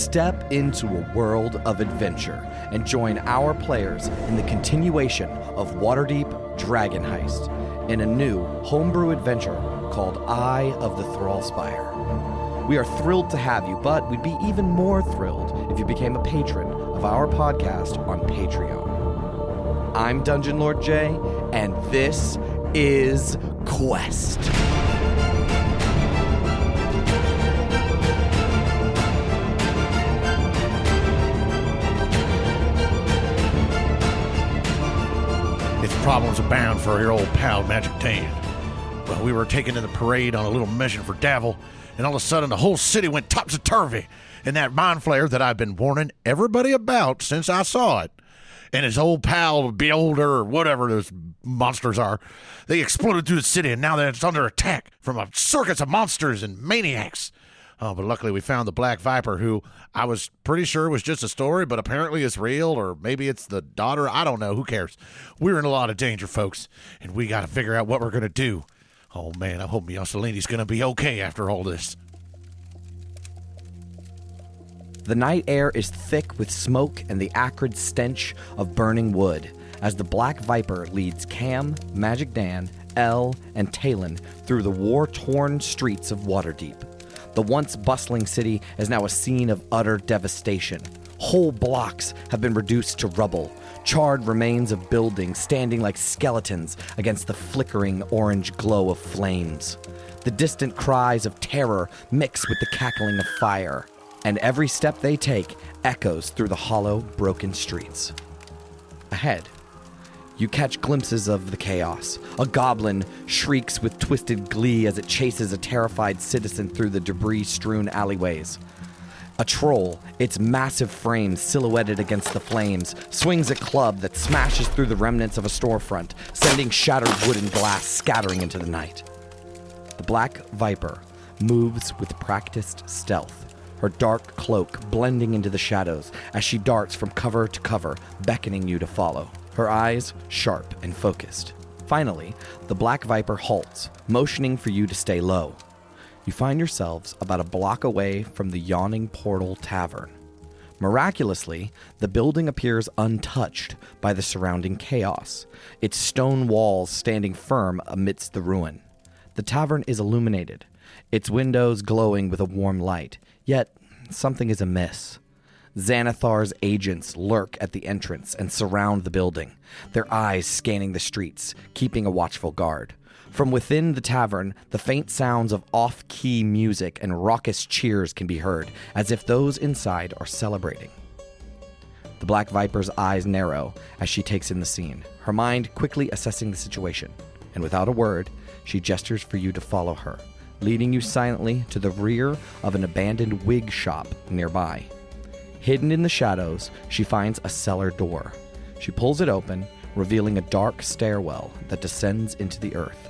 Step into a world of adventure and join our players in the continuation of Waterdeep Dragon Heist in a new homebrew adventure called Eye of the Thrallspire. We are thrilled to have you, but we'd be even more thrilled if you became a patron of our podcast on Patreon. I'm Dungeon Lord Jay, and this is Quest. Problems abound for your old pal Magic Dan. Well, we were taken in the parade on a little mission for Davil, and all of a sudden the whole city went topsy-turvy in that mind flare that I've been warning everybody about since I saw it. And his old pal, Beholder, or whatever those monsters are, they exploded through the city, and now it's under attack from a circus of monsters and maniacs. Oh, but luckily we found the Black Viper, who I was pretty sure was just a story, but apparently it's real, or maybe it's the daughter. I don't know. Who cares? We're in a lot of danger, folks, and we got to figure out what we're going to do. Oh, man, I hope Mussolini's going to be okay after all this. The night air is thick with smoke and the acrid stench of burning wood as the Black Viper leads Cam, Magic Dan, Elle, and Talon through the war-torn streets of Waterdeep. The once bustling city is now a scene of utter devastation. Whole blocks have been reduced to rubble, charred remains of buildings standing like skeletons against the flickering orange glow of flames. The distant cries of terror mix with the cackling of fire, and every step they take echoes through the hollow, broken streets. Ahead, you catch glimpses of the chaos. A goblin shrieks with twisted glee as it chases a terrified citizen through the debris-strewn alleyways. A troll, its massive frame silhouetted against the flames, swings a club that smashes through the remnants of a storefront, sending shattered wood and glass scattering into the night. The Black Viper moves with practiced stealth, her dark cloak blending into the shadows as she darts from cover to cover, beckoning you to follow. Her eyes sharp and focused. Finally, the Black Viper halts, motioning for you to stay low. You find yourselves about a block away from the Yawning Portal Tavern. Miraculously, the building appears untouched by the surrounding chaos, its stone walls standing firm amidst the ruin. The tavern is illuminated, its windows glowing with a warm light, yet something is amiss. Xanathar's agents lurk at the entrance and surround the building, their eyes scanning the streets, keeping a watchful guard. From within the tavern, the faint sounds of off-key music and raucous cheers can be heard, as if those inside are celebrating. The Black Viper's eyes narrow as she takes in the scene, her mind quickly assessing the situation, and without a word, she gestures for you to follow her, leading you silently to the rear of an abandoned wig shop nearby. Hidden in the shadows, she finds a cellar door. She pulls it open, revealing a dark stairwell that descends into the earth.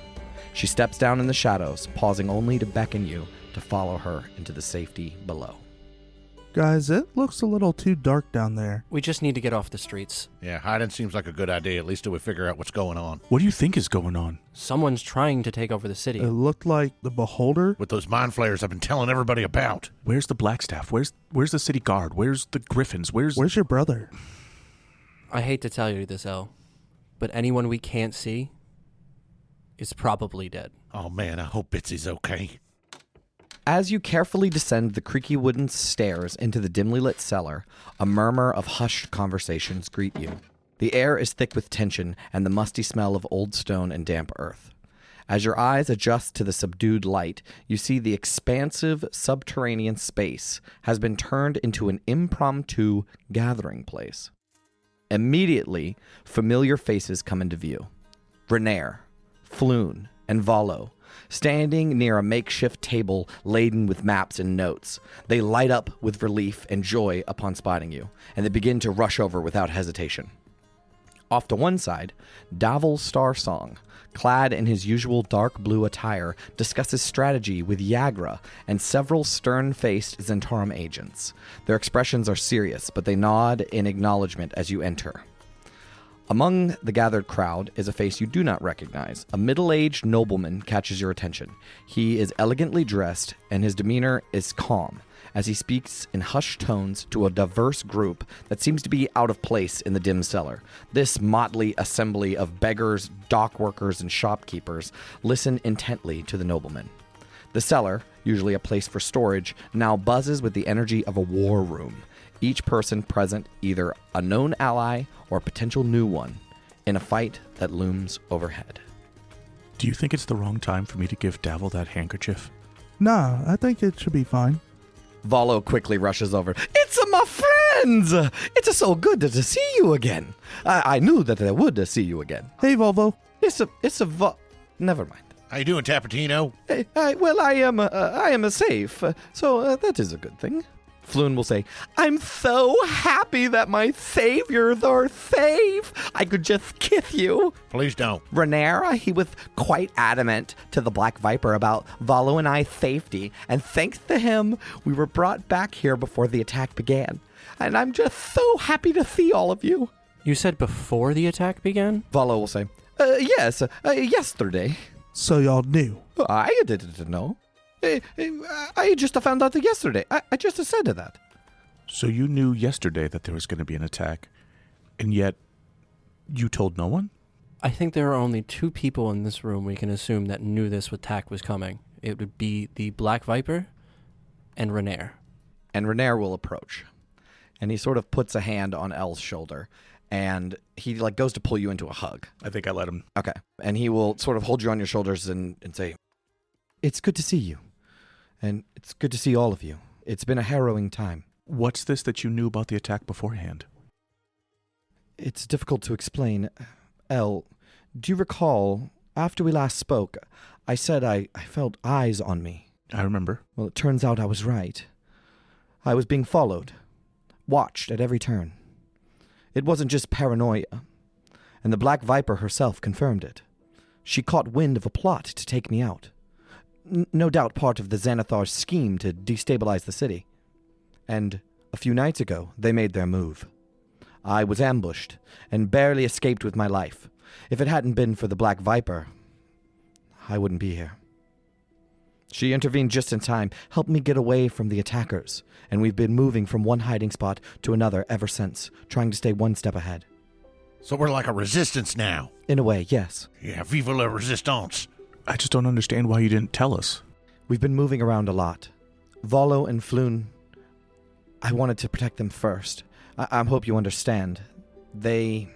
She steps down in the shadows, pausing only to beckon you to follow her into the safety below. Guys, it looks a little too dark down there. We just need to get off the streets. Yeah, hiding seems like a good idea, at least till we figure out what's going on. What do you think is going on? Someone's trying to take over the city. It looked like the Beholder. With those mind flayers I've been telling everybody about. Where's the Blackstaff? Where's the city guard? Where's the Griffins? Where's your brother? I hate to tell you this, Elle, but anyone we can't see is probably dead. Oh man, I hope Bitsy's okay. As you carefully descend the creaky wooden stairs into the dimly lit cellar, a murmur of hushed conversations greet you. The air is thick with tension and the musty smell of old stone and damp earth. As your eyes adjust to the subdued light, you see the expansive subterranean space has been turned into an impromptu gathering place. Immediately, familiar faces come into view. Renair, Floon, and Valo, standing near a makeshift table laden with maps and notes. They light up with relief and joy upon spotting you, and they begin to rush over without hesitation. Off to one side, Davil Starsong, clad in his usual dark blue attire, discusses strategy with Yagra and several stern-faced Zentarum agents. Their expressions are serious, but they nod in acknowledgement as you enter. Among the gathered crowd is a face you do not recognize. A middle-aged nobleman catches your attention. He is elegantly dressed, and his demeanor is calm, as he speaks in hushed tones to a diverse group that seems to be out of place in the dim cellar. This motley assembly of beggars, dock workers, and shopkeepers listen intently to the nobleman. The cellar, usually a place for storage, now buzzes with the energy of a war room, each person present either a known ally or a potential new one in a fight that looms overhead. Do you think it's the wrong time for me to give Davil that handkerchief? Nah, I think it should be fine. Volo quickly rushes over. It's my friends! It's so good to see you again. I knew that I would see you again. Hey, Volvo. Never mind. How you doing, Tapatino? I am safe, so that is a good thing. Floon will say, I'm so happy that my saviors are safe. I could just kiss you. Please don't. Renair, he was quite adamant to the Black Viper about Volo and I's safety, and thanks to him, we were brought back here before the attack began. And I'm just so happy to see all of you. You said before the attack began? Volo will say, yes, yesterday. So y'all knew. I didn't know. I just found out yesterday. I just said that. So you knew yesterday that there was going to be an attack, and yet you told no one? I think there are only two people in this room we can assume that knew this attack was coming. It would be the Black Viper and Renair. And Renair will approach. And he sort of puts a hand on Elle's shoulder. And he goes to pull you into a hug. I think I let him. Okay. And he will sort of hold you on your shoulders and say, it's good to see you. And it's good to see all of you. It's been a harrowing time. What's this that you knew about the attack beforehand? It's difficult to explain. Elle, do you recall, after we last spoke, I said I felt eyes on me? I remember. Well, it turns out I was right. I was being followed, watched at every turn. It wasn't just paranoia, and the Black Viper herself confirmed it. She caught wind of a plot to take me out. No doubt part of the Xanathar's scheme to destabilize the city. And a few nights ago, they made their move. I was ambushed and barely escaped with my life. If it hadn't been for the Black Viper, I wouldn't be here. She intervened just in time, helped me get away from the attackers, and we've been moving from one hiding spot to another ever since, trying to stay one step ahead. So we're like a resistance now. In a way, yes. Yeah, vive la resistance. I just don't understand why you didn't tell us. We've been moving around a lot. Volo and Floon, I wanted to protect them first. I hope you understand. They'll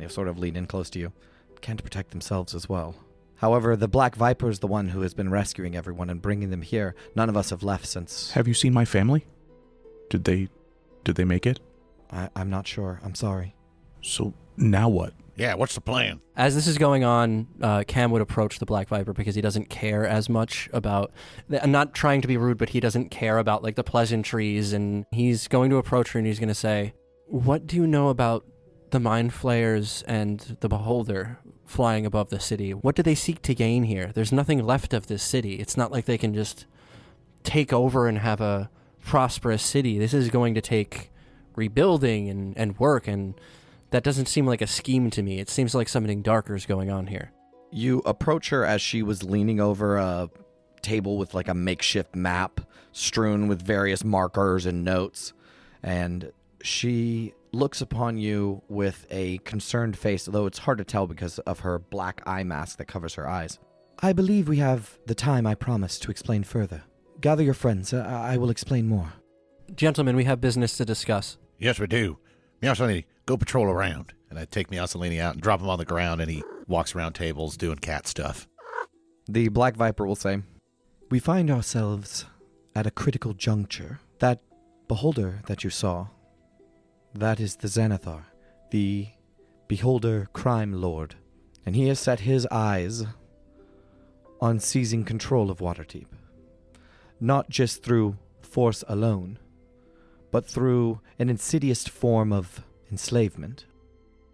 sort of lean in close to you, can't protect themselves as well. However, the Black Viper is the one who has been rescuing everyone and bringing them here. None of us have left since... Have you seen my family? Did they make it? I'm not sure. I'm sorry. So now what? Yeah, what's the plan? As this is going on, Cam would approach the Black Viper because he doesn't care as much about... I'm not trying to be rude, but he doesn't care about the pleasantries, and he's going to approach her and he's going to say, what do you know about the Mind Flayers and the Beholder flying above the city? What do they seek to gain here? There's nothing left of this city. It's not like they can just take over and have a prosperous city. This is going to take rebuilding and work, and that doesn't seem like a scheme to me. It seems like something darker is going on here. You approach her as she was leaning over a table with a makeshift map strewn with various markers and notes, and she looks upon you with a concerned face, although it's hard to tell because of her black eye mask that covers her eyes. I believe we have the time I promised to explain further. Gather your friends. I will explain more. Gentlemen, we have business to discuss. Yes, we do. Miasolini, go patrol around. And I take Miasolini out and drop him on the ground, and he walks around tables doing cat stuff. The Black Viper will say, we find ourselves at a critical juncture. That beholder that you saw, that is the Xanathar, the Beholder Crime Lord, and he has set his eyes on seizing control of Waterdeep. Not just through force alone, but through an insidious form of enslavement.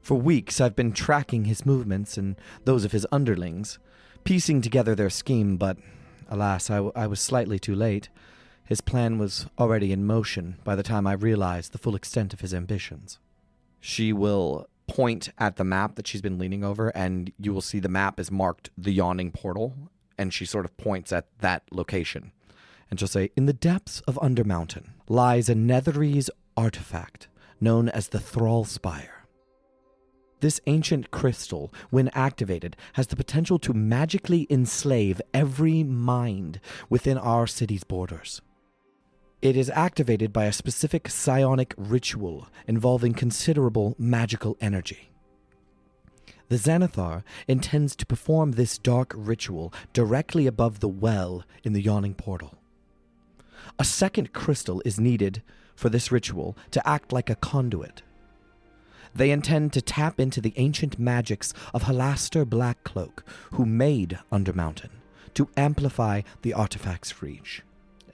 For weeks I've been tracking his movements and those of his underlings, piecing together their scheme, but alas, I was slightly too late. His plan was already in motion by the time I realized the full extent of his ambitions. She will point at the map that she's been leaning over, and you will see the map is marked the Yawning Portal, and she sort of points at that location. And she'll say, in the depths of Undermountain lies a Netherese artifact known as the Thrall Spire. This ancient crystal, when activated, has the potential to magically enslave every mind within our city's borders. It is activated by a specific psionic ritual involving considerable magical energy. The Xanathar intends to perform this dark ritual directly above the well in the Yawning Portal. A second crystal is needed for this ritual to act like a conduit. They intend to tap into the ancient magics of Halaster Blackcloak, who made Undermountain, to amplify the artifact's reach.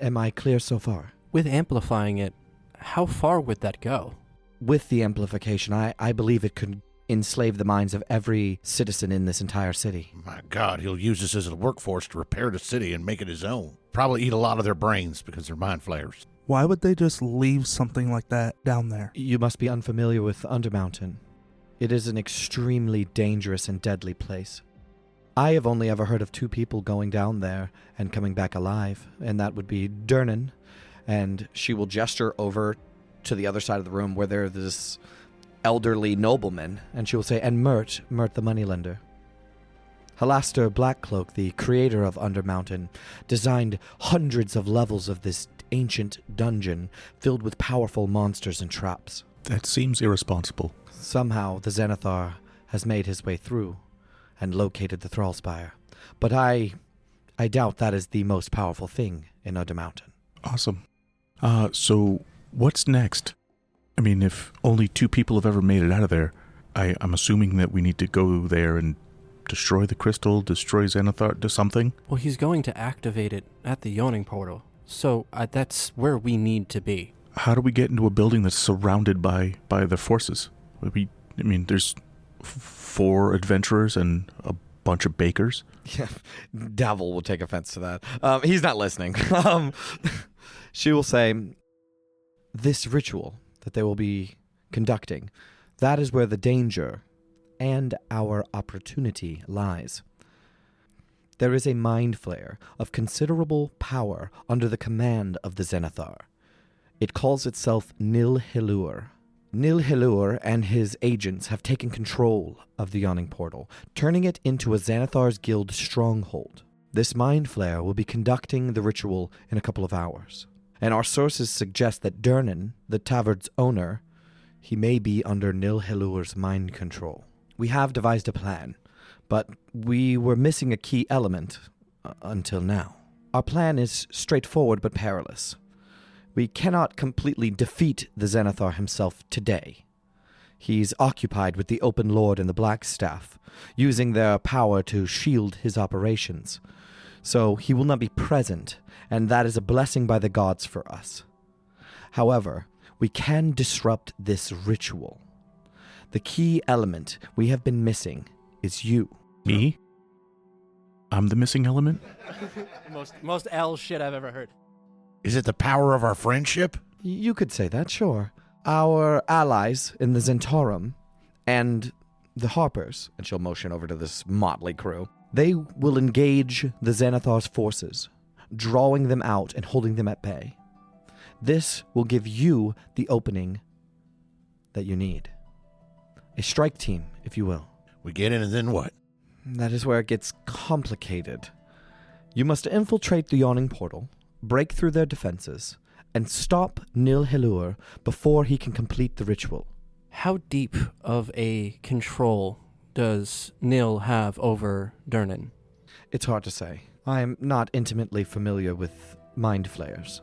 Am I clear so far? With amplifying it, how far would that go? With the amplification, I believe it could enslave the minds of every citizen in this entire city. My God, he'll use this as a workforce to repair the city and make it his own. Probably eat a lot of their brains because they're mind flayers. Why would they just leave something like that down there? You must be unfamiliar with Undermountain. It is an extremely dangerous and deadly place. I have only ever heard of 2 people going down there and coming back alive, and that would be Durnan, and she will gesture over to the other side of the room where there's this elderly nobleman, and she will say, and Mert the moneylender. Halaster Blackcloak, the creator of Undermountain, designed hundreds of levels of this ancient dungeon filled with powerful monsters and traps. That seems irresponsible. Somehow the Xanathar has made his way through and located the Thrallspire. But I doubt that is the most powerful thing in Undermountain. Awesome. So what's next? I mean, if only 2 people have ever made it out of there, I'm assuming that we need to go there and destroy the crystal, destroy Xanathar, do something? Well, he's going to activate it at the Yawning Portal, so that's where we need to be. How do we get into a building that's surrounded by the forces? There's 4 adventurers and a bunch of bakers. Yeah, Davil will take offense to that. He's not listening. She will say, this ritual that they will be conducting, that is where the danger and our opportunity lies. There is a mind flayer of considerable power under the command of the Xanathar. It calls itself Nilhilur. Nilhilur and his agents have taken control of the Yawning Portal, turning it into a Xanathar's Guild stronghold. This mind flayer will be conducting the ritual in a couple of hours, and our sources suggest that Durnan, the tavern's owner, he may be under Nilhilur's mind control. We have devised a plan, but we were missing a key element until now. Our plan is straightforward but perilous. We cannot completely defeat the Xanathar himself today. He's occupied with the Open Lord and the Black Staff, using their power to shield his operations. So he will not be present, and that is a blessing by the gods for us. However, we can disrupt this ritual. The key element we have been missing is you. Me? I'm the missing element? Most L shit I've ever heard. Is it the power of our friendship? You could say that, sure. Our allies in the Zentarum and the Harpers, and she'll motion over to this motley crew, they will engage the Xanathar's forces, drawing them out and holding them at bay. This will give you the opening that you need. A strike team, if you will. We get in and then what? That is where it gets complicated. You must infiltrate the Yawning Portal, break through their defenses, and stop Nilhilur before he can complete the ritual. How deep of a control does Nil have over Durnan? It's hard to say. I am not intimately familiar with mind flayers.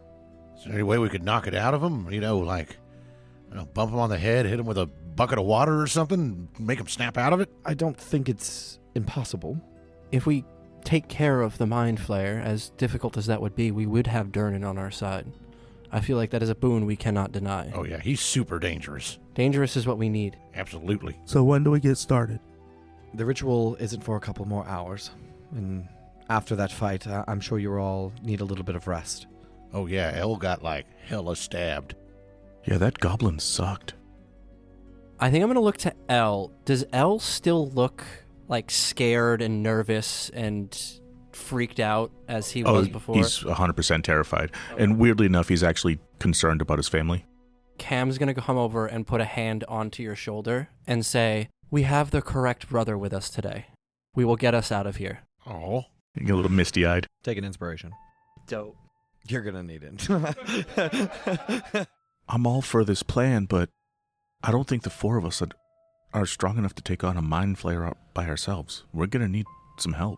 Is there any way we could knock it out of him? Bump him on the head, hit him with a bucket of water or something, make him snap out of it? I don't think it's impossible. If we take care of the Mind Flayer, as difficult as that would be, we would have Durnan on our side. I feel like that is a boon we cannot deny. Oh yeah, he's super dangerous. Dangerous is what we need. Absolutely. So when do we get started? The ritual isn't for a couple more hours, and after that fight, I'm sure you all need a little bit of rest. Oh yeah, Elle got hella stabbed. Yeah, that goblin sucked. I think I'm going to look to Elle. Does Elle still look scared and nervous and freaked out as he was before? He's 100% terrified. And weirdly enough, he's actually concerned about his family. Cam's going to come over and put a hand onto your shoulder and say, "We have the correct brother with us today. We will get us out of here." Oh. You get a little misty-eyed. Take an inspiration. Dope. You're going to need it. I'm all for this plan, but I don't think the four of us are strong enough to take on a mind flayer by ourselves. We're going to need some help.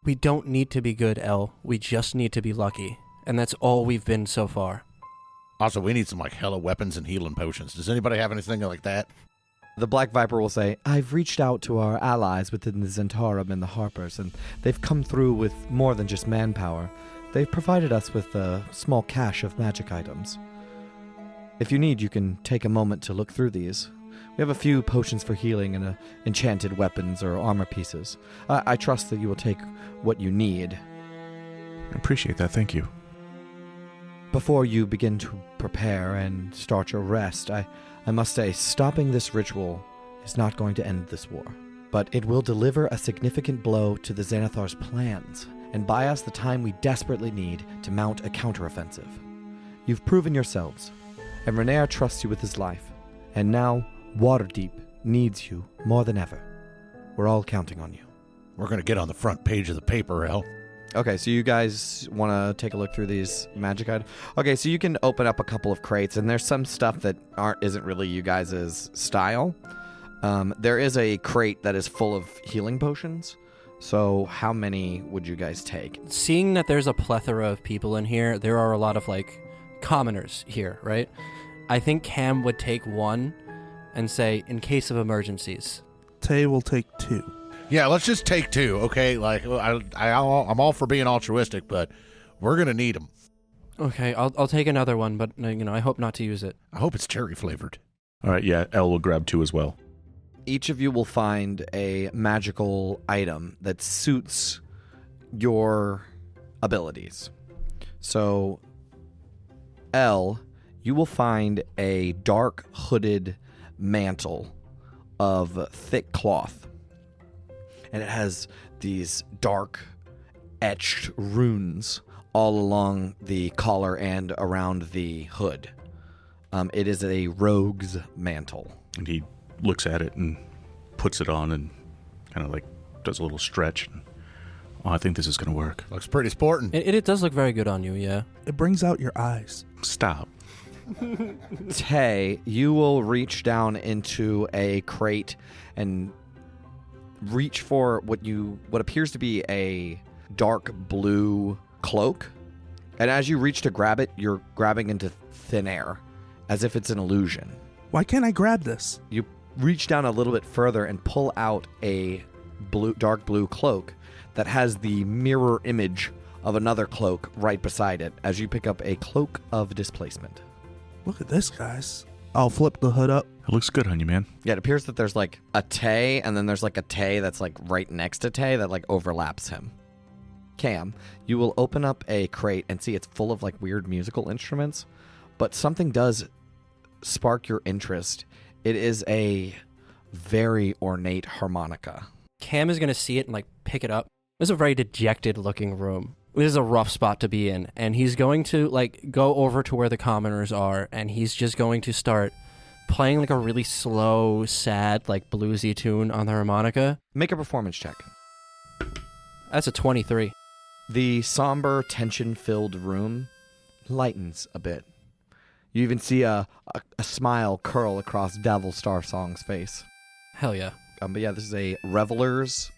We don't need to be good, El. We just need to be lucky. And that's all we've been so far. Also, we need some hella weapons and healing potions. Does anybody have anything like that? The Black Viper will say, "I've reached out to our allies within the Zentarum and the Harpers, and they've come through with more than just manpower. They've provided us with a small cache of magic items. If you need, you can take a moment to look through these. We have a few potions for healing and enchanted weapons or armor pieces. I trust that you will take what you need." I appreciate that, thank you. Before you begin to prepare and start your rest, I must say, stopping this ritual is not going to end this war, but it will deliver a significant blow to the Xanathar's plans and buy us the time we desperately need to mount a counteroffensive. You've proven yourselves, and Renaer trusts you with his life, and now Waterdeep needs you more than ever. We're all counting on you. We're going to get on the front page of the paper, El. Okay, so you guys want to take a look through these magic items? Okay, so you can open up a couple of crates, and there's some stuff that isn't really you guys' style. There is a crate that is full of healing potions. So how many would you guys take? Seeing that there's a plethora of people in here, there are a lot of commoners here, right? I think Cam would take one and say, "In case of emergencies." Tay will take 2. Yeah, let's just take 2, okay? I'm all for being altruistic, but we're going to need them. Okay, I'll take another one, but I hope not to use it. I hope it's cherry flavored. All right, yeah, Elle will grab 2 as well. Each of you will find a magical item that suits your abilities. So, Elle, you will find a dark hooded mantle of thick cloth. And it has these dark etched runes all along the collar and around the hood. It is a rogue's mantle. And he looks at it and puts it on and kind of does a little stretch. And, I think this is going to work. Looks pretty sporting. It does look very good on you, yeah. It brings out your eyes. Stop. Tay, you will reach down into a crate and reach for what appears to be a dark blue cloak. And as you reach to grab it, you're grabbing into thin air, as if it's an illusion. Why can't I grab this? You reach down a little bit further and pull out a dark blue cloak that has the mirror image of another cloak right beside it as you pick up a cloak of displacement. Look at this, guys. I'll flip the hood up. It looks good on you, man. Yeah, it appears that there's a Tay, and then there's a Tay that's right next to Tay that overlaps him. Cam, you will open up a crate and see it's full of weird musical instruments, but something does spark your interest. It is a very ornate harmonica. Cam is going to see it and pick it up. This is a very dejected looking room. This is a rough spot to be in, and he's going to go over to where the commoners are, and he's just going to start playing a really slow, sad, bluesy tune on the harmonica. Make a performance check. That's a 23. The somber, tension-filled room lightens a bit. You even see a smile curl across Devil Starsong's face. Hell yeah. But yeah, this is a Revelers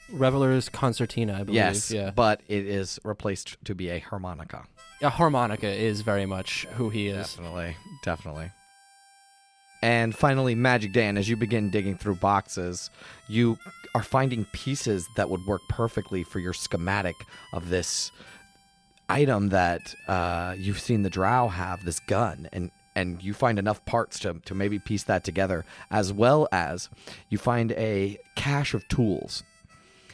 concertina, I believe. Yes, yeah. but it is replaced to be a harmonica. A harmonica is very much who he is. Definitely. And finally, Magic Dan, as you begin digging through boxes, you are finding pieces that would work perfectly for your schematic of this item that you've seen the Drow have, this gun, and you find enough parts to maybe piece that together, as well as you find a cache of tools.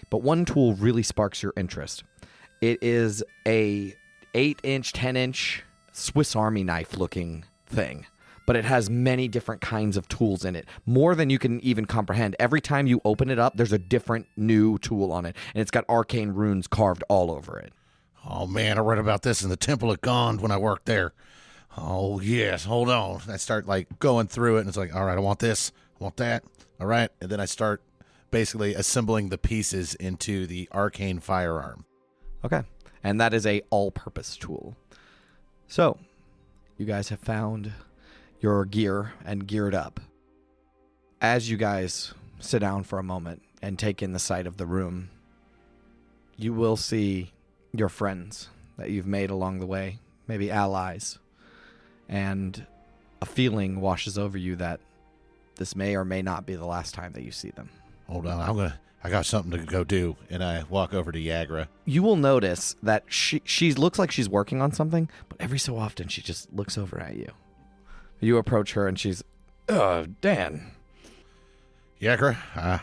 But one tool really sparks your interest. It is a 8-inch, 10-inch Swiss Army knife looking thing, but but it has many different kinds of tools in it, more than you can even comprehend. Every time you open it up, there's a different new tool on it, and it's got arcane runes carved all over it. Oh, man, I read about this in the Temple of Gond when I worked there. Oh, yes, hold on. I start, going through it, and it's like, all right, I want this, I want that, all right. And then I start basically assembling the pieces into the arcane firearm. Okay. And that is a all-purpose tool. So, you guys have found your gear and geared up. As you guys sit down for a moment and take in the sight of the room, you will see your friends that you've made along the way, maybe allies, and a feeling washes over you that this may or may not be the last time that you see them. Hold on, I got something to go do, and I walk over to Yagra. You will notice that she looks like she's working on something, but every so often she just looks over at you. You approach her and she's, Dan. Yagra,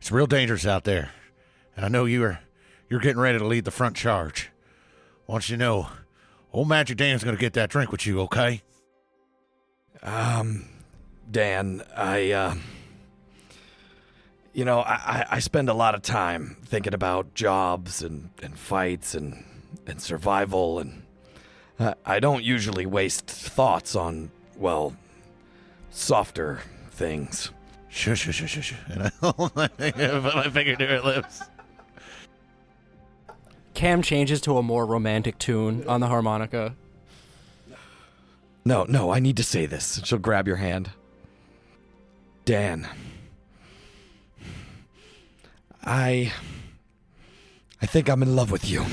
it's real dangerous out there, and I know you're getting ready to lead the front charge. I want you to know, old Magic Dan's going to get that drink with you, okay? Dan, I spend a lot of time thinking about jobs and fights and survival, and I don't usually waste thoughts on, softer things. Shush. And I hold my finger to her lips. Cam changes to a more romantic tune on the harmonica. No, I need to say this. She'll grab your hand. Dan, I think I'm in love with you.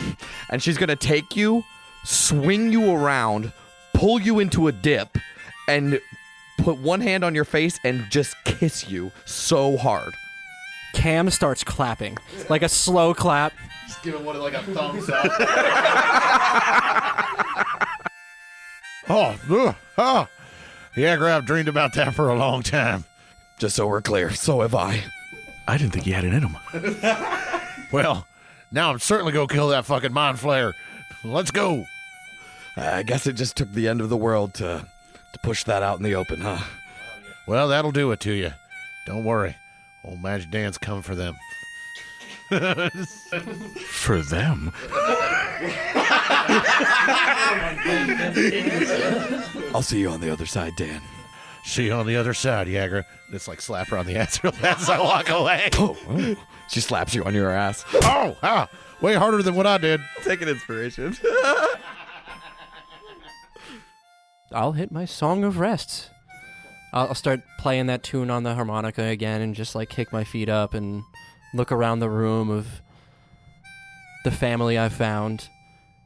And she's going to take you, swing you around, pull you into a dip, and put one hand on your face and just kiss you so hard. Cam starts clapping, like a slow clap. Just give him one like a thumbs up. Yagra, I've dreamed about that for a long time. Just so we're clear, so have I. I didn't think he had it in him. Well, now I'm certainly going to kill that fucking mind flayer. Let's go. I guess it just took the end of the world to push that out in the open, huh? Well, that'll do it to you. Don't worry. Old Magic Dan's coming for them. For them? I'll see you on the other side, Dan. See you on the other side, Yagra. It's like slap her on the ass real fast as I walk away. Oh. She slaps you on your ass. Oh, way harder than what I did. Take an inspiration. I'll hit my Song of Rests. I'll start playing that tune on the harmonica again and just kick my feet up and look around the room of the family I found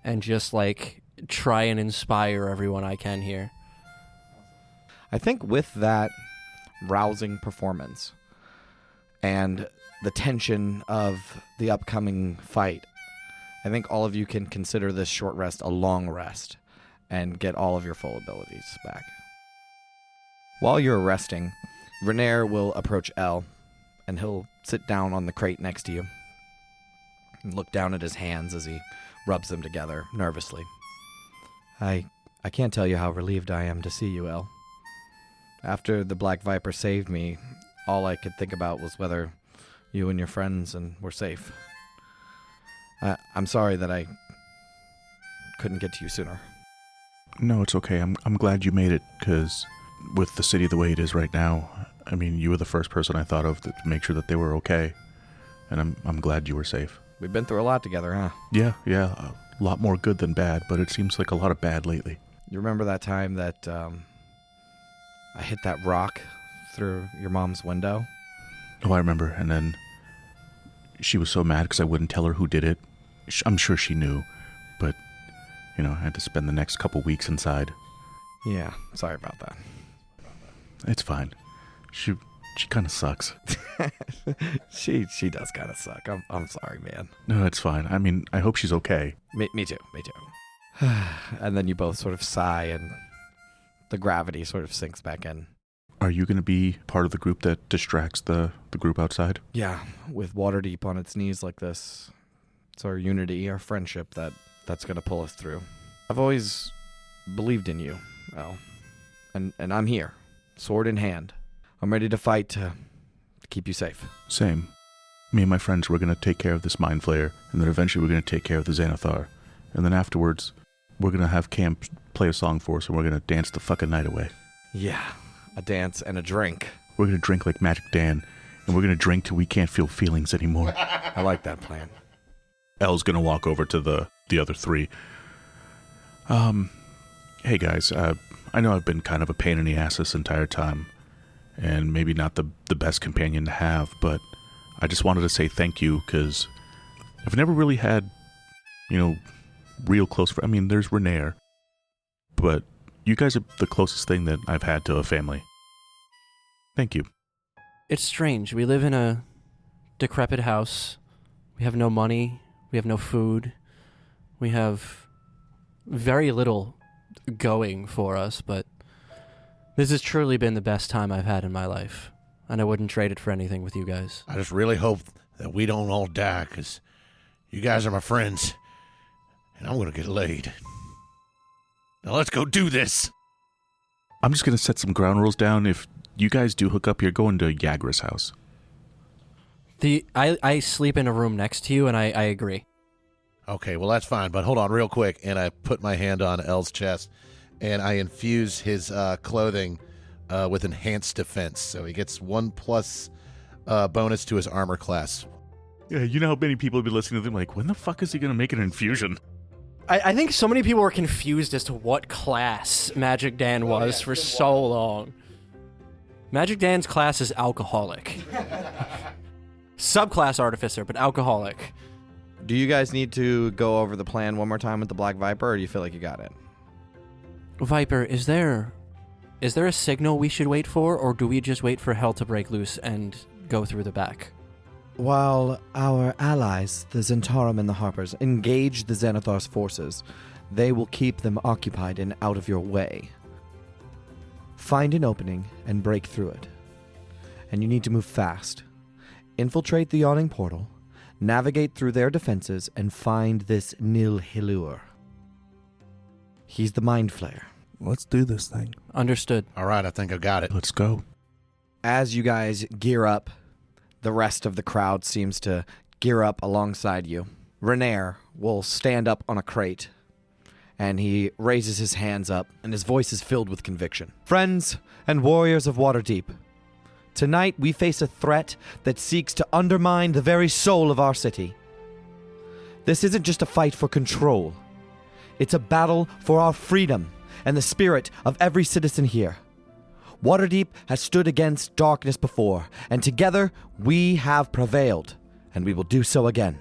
and just try and inspire everyone I can here. I think with that rousing performance and the tension of the upcoming fight, I think all of you can consider this short rest a long rest and get all of your full abilities back. While you're resting, Renair will approach El, and he'll sit down on the crate next to you and look down at his hands as he rubs them together nervously. I can't tell you how relieved I am to see you, El. After the Black Viper saved me, all I could think about was whether you and your friends were safe. I'm sorry that I couldn't get to you sooner. No, it's okay. I'm glad you made it, because with the city the way it is right now, I mean, you were the first person I thought of to make sure that they were okay, and I'm glad you were safe. We've been through a lot together, huh? Yeah, a lot more good than bad, but it seems like a lot of bad lately. You remember that time that I hit that rock through your mom's window? Oh, I remember, and then she was so mad because I wouldn't tell her who did it. I'm sure she knew, but, I had to spend the next couple weeks inside. Yeah, sorry about that. It's fine. She kind of sucks. She does kind of suck. I'm sorry, man. No, it's fine. I mean, I hope she's okay. Me too. And then you both sort of sigh, and the gravity sort of sinks back in. Are you going to be part of the group that distracts the group outside? Yeah, with Waterdeep on its knees like this, it's our unity, our friendship that's going to pull us through. I've always believed in you, El, And I'm here, sword in hand. I'm ready to fight to keep you safe. Same. Me and my friends, we're going to take care of this Mind Flayer, and then eventually we're going to take care of the Xanathar. And then afterwards, we're going to have Cam play a song for us, and we're going to dance the fucking night away. Yeah, a dance and a drink. We're going to drink like Magic Dan, and we're going to drink till we can't feel feelings anymore. I like that plan. Elle's going to walk over to the other three. Hey guys, I know I've been kind of a pain in the ass this entire time, and maybe not the best companion to have, but I just wanted to say thank you, because I've never really had, real close friends. I mean, there's Renair, but you guys are the closest thing that I've had to a family. Thank you. It's strange. We live in a decrepit house. We have no money. We have no food. We have very little going for us, but this has truly been the best time I've had in my life, and I wouldn't trade it for anything with you guys. I just really hope that we don't all die, because you guys are my friends, and I'm going to get laid. Now let's go do this. I'm just going to set some ground rules down. If you guys do hook up, you're going to Yagra's house. I sleep in a room next to you, and I agree. Okay, well, that's fine, but hold on real quick, and I put my hand on Elle's chest, and I infuse his clothing with enhanced defense, so he gets 1+ bonus to his armor class. Yeah, you know how many people have been listening to them like, when the fuck is he going to make an infusion? I think so many people were confused as to what class Magic Dan was for so long. Magic Dan's class is alcoholic. Subclass artificer, but alcoholic. Do you guys need to go over the plan one more time with the Black Viper, or do you feel like you got it? Viper, is there a signal we should wait for, or do we just wait for hell to break loose and go through the back? While our allies, the Zentarum and the Harpers, engage the Xanathar's forces, they will keep them occupied and out of your way. Find an opening and break through it. And you need to move fast. Infiltrate the yawning portal, navigate through their defenses, and find this Nilhilur. He's the Mind Flayer. Let's do this thing. Understood. All right, I think I got it. Let's go. As you guys gear up, the rest of the crowd seems to gear up alongside you. Renair will stand up on a crate, and he raises his hands up, and his voice is filled with conviction. Friends and warriors of Waterdeep, tonight we face a threat that seeks to undermine the very soul of our city. This isn't just a fight for control. It's a battle for our freedom and the spirit of every citizen here. Waterdeep has stood against darkness before, and together we have prevailed, and we will do so again.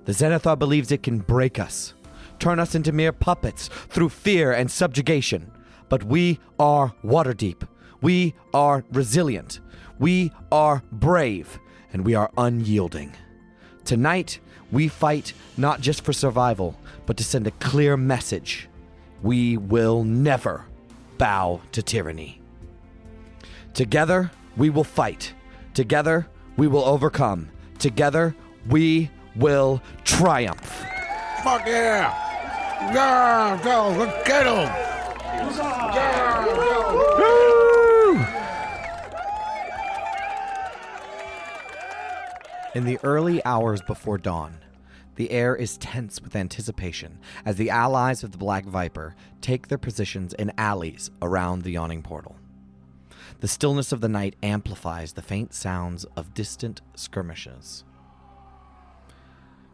The Xanathar believes it can break us, turn us into mere puppets through fear and subjugation. But we are Waterdeep. We are resilient. We are brave, and we are unyielding. Tonight, we fight not just for survival, but to send a clear message. We will never bow to tyranny. Together, we will fight. Together, we will overcome. Together, we will triumph. Fuck yeah! Yeah, go, let's get him! In the early hours before dawn, the air is tense with anticipation as the allies of the Black Viper take their positions in alleys around the yawning portal. The stillness of the night amplifies the faint sounds of distant skirmishes.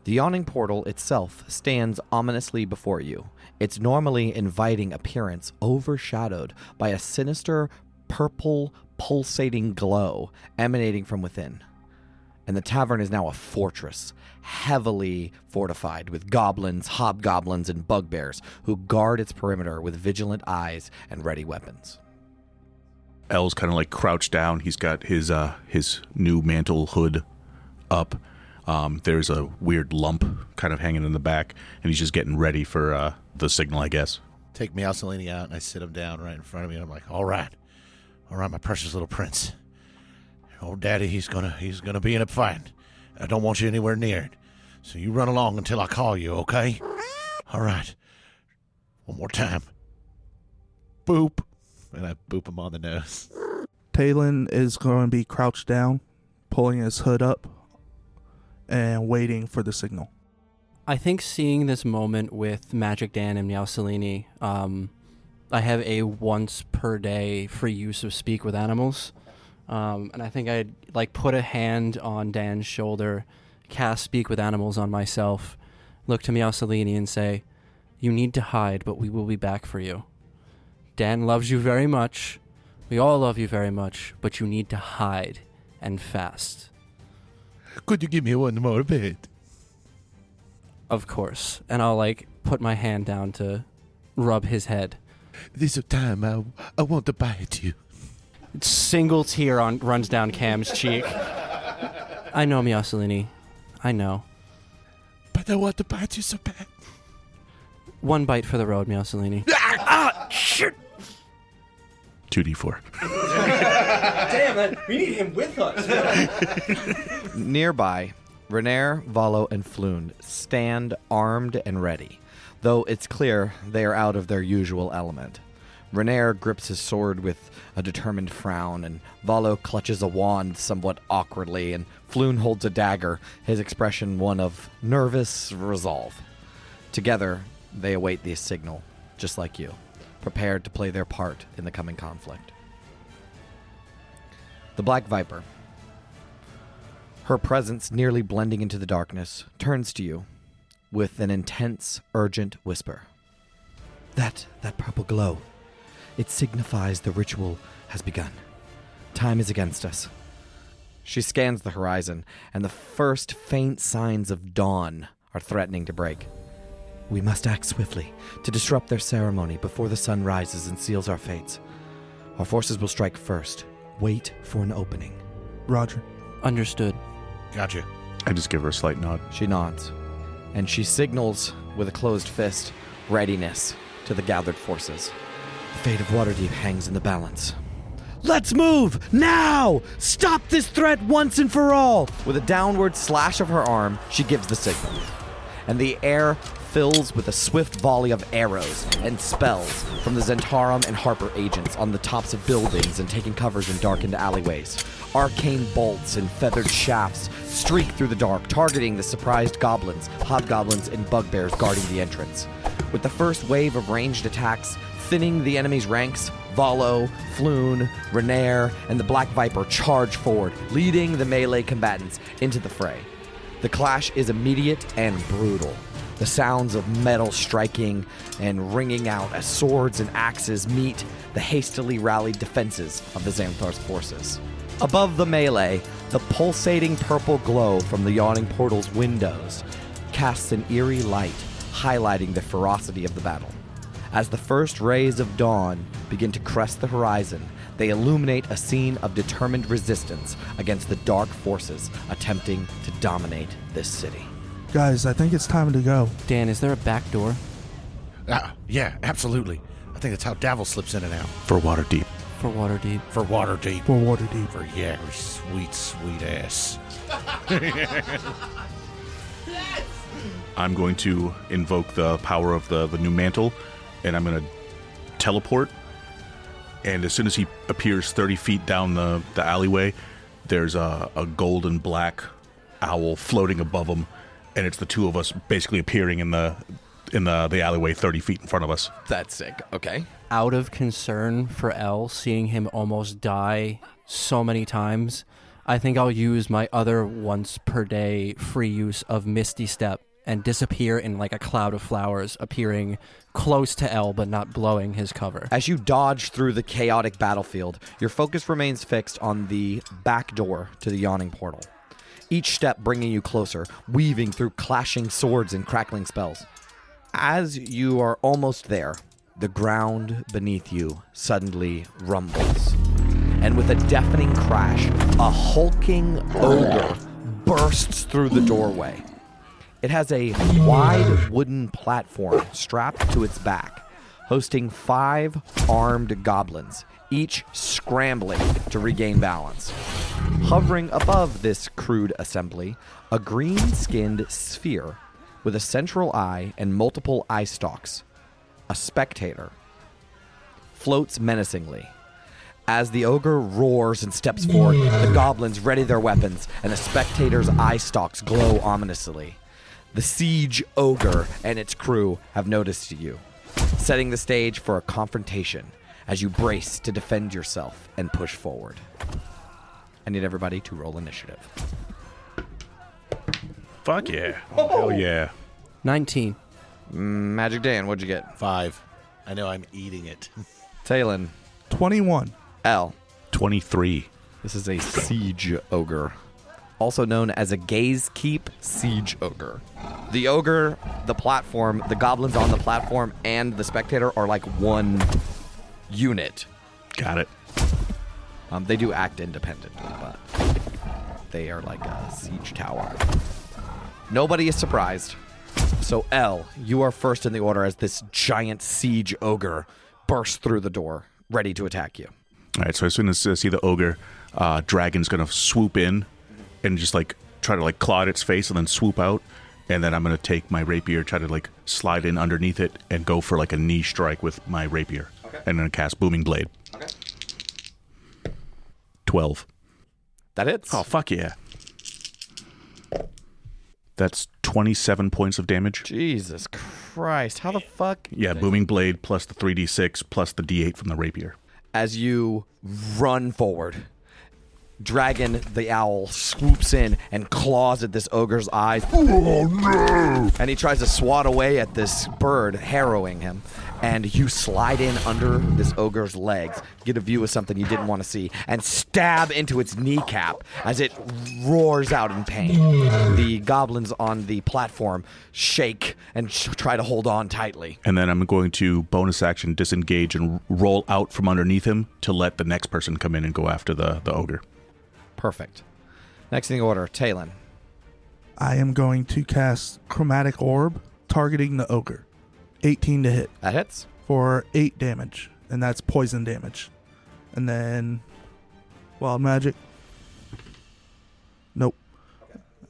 The yawning portal itself stands ominously before you, its normally inviting appearance overshadowed by a sinister, purple, pulsating glow emanating from within. And the tavern is now a fortress, heavily fortified with goblins, hobgoblins, and bugbears who guard its perimeter with vigilant eyes and ready weapons. Elle's kind of like crouched down. He's got his new mantle hood up. There's a weird lump kind of hanging in the back, and he's just getting ready for the signal, I guess. Take Meowsalini out, and I sit him down right in front of me, and I'm like, all right, my precious little prince. Old Daddy, he's gonna be in a fight. I don't want you anywhere near it. So you run along until I call you, okay? All right. One more time. Boop. and I boop him on the nose. Talon is going to be crouched down, pulling his hood up, and waiting for the signal. I think seeing this moment with Magic Dan and Meowsalini, I have a once per day free use of Speak with Animals. And I think I'd like put a hand on Dan's shoulder, cast Speak with Animals on myself, look to Meowsalini and say, "You need to hide, but we will be back for you. Dan loves you very much. We all love you very much, but you need to hide and fast." Could you give me one more bit? Of course. And I'll like put my hand down to rub his head. This time I want to bite you. Single tear runs down Cam's cheek. I know, Meowsalini. I know. But I want to bite you so bad. One bite for the road, Meowsalini. Shit! 2d4. Damn, we need him with us. Nearby, Renaer, Valo, and Floon stand armed and ready, though it's clear they are out of their usual element. Renaer grips his sword with a determined frown, and Valo clutches a wand somewhat awkwardly, and Floon holds a dagger, his expression one of nervous resolve. Together, they await the signal, just like you, prepared to play their part in the coming conflict. The Black Viper, her presence nearly blending into the darkness, turns to you with an intense, urgent whisper. That purple glow. It signifies the ritual has begun. Time is against us. She scans the horizon, and the first faint signs of dawn are threatening to break. We must act swiftly to disrupt their ceremony before the sun rises and seals our fates. Our forces will strike first. Wait for an opening. Roger. Understood. Gotcha. I just give her a slight nod. She nods, and she signals with a closed fist readiness to the gathered forces. The fate of Waterdeep hangs in the balance. Let's move! Now! Stop this threat once and for all! With a downward slash of her arm, she gives the signal. And the air fills with a swift volley of arrows and spells from the Zentarum and Harper agents on the tops of buildings and taking covers in darkened alleyways. Arcane bolts and feathered shafts streak through the dark, targeting the surprised goblins, hobgoblins, and bugbears guarding the entrance. With the first wave of ranged attacks thinning the enemy's ranks, Valo, Floon, Renaer, and the Black Viper charge forward, leading the melee combatants into the fray. The clash is immediate and brutal. The sounds of metal striking and ringing out as swords and axes meet the hastily rallied defenses of the Xanthar's forces. Above the melee, the pulsating purple glow from the yawning portal's windows casts an eerie light, highlighting the ferocity of the battle. As the first rays of dawn begin to crest the horizon, they illuminate a scene of determined resistance against the dark forces attempting to dominate this city. Guys, I think it's time to go. Dan, is there a back door? Yeah, absolutely. I think that's how Davil slips in and out. For Waterdeep. For Waterdeep. For Waterdeep. For Waterdeep. For Jagger's sweet, sweet ass. I'm going to invoke the power of the new mantle, and I'm going to teleport. And as soon as he appears 30 feet down the alleyway, there's a golden black owl floating above him, and it's the two of us basically appearing in the alleyway 30 feet in front of us. That's sick. Okay. Out of concern for Elle, seeing him almost die so many times, I think I'll use my other once per day free use of Misty Step and disappear in like a cloud of flowers, appearing close to Elle but not blowing his cover. As you dodge through the chaotic battlefield, your focus remains fixed on the back door to the yawning portal. Each step bringing you closer, weaving through clashing swords and crackling spells. As you are almost there, the ground beneath you suddenly rumbles. And with a deafening crash, a hulking ogre bursts through the doorway. It has a wide wooden platform strapped to its back, hosting 5 armed goblins, each scrambling to regain balance. Hovering above this crude assembly, a green-skinned sphere with a central eye and multiple eye stalks. A spectator. floats menacingly. As the ogre roars and steps forward, the goblins ready their weapons, and the spectators' eye stalks glow ominously. The siege ogre and its crew have noticed you, setting the stage for a confrontation as you brace to defend yourself and push forward. I need everybody to roll initiative. Fuck yeah. Oh, hell yeah. 19. Magic Dan, what'd you get? 5. I know I'm eating it. Talon. 21. L. 23. This is a siege ogre, also known as a gaze keep siege ogre. The ogre, the platform, the goblins on the platform, and the spectator are like one unit. Got it. They do act independently, but they are like a siege tower. Nobody is surprised. So L, you are first in the order as this giant siege ogre bursts through the door, ready to attack you. All right, so as soon as I see the ogre, Dragon's going to swoop in and just, like, try to, like, claw at its face and then swoop out. And then I'm going to take my rapier, try to, like, slide in underneath it and go for, like, a knee strike with my rapier. Okay. And then cast Booming Blade. Okay. 12. That hits. Oh, fuck yeah. That's 27 points of damage. Jesus Christ. How the fuck? Yeah, Booming Blade plus the 3d6 plus the d8 from the rapier. As you run forward, Dragon the owl swoops in and claws at this ogre's eyes. Oh no! And he tries to swat away at this bird, harrowing him. And you slide in under this ogre's legs, get a view of something you didn't want to see, and stab into its kneecap as it roars out in pain. The goblins on the platform shake and try to hold on tightly. And then I'm going to bonus action disengage and roll out from underneath him to let the next person come in and go after the ogre. Perfect. Next in the order, Talon. I am going to cast Chromatic Orb, targeting the ogre. 18 to hit. That hits. For 8 damage, and that's poison damage. And then Wild Magic. Nope.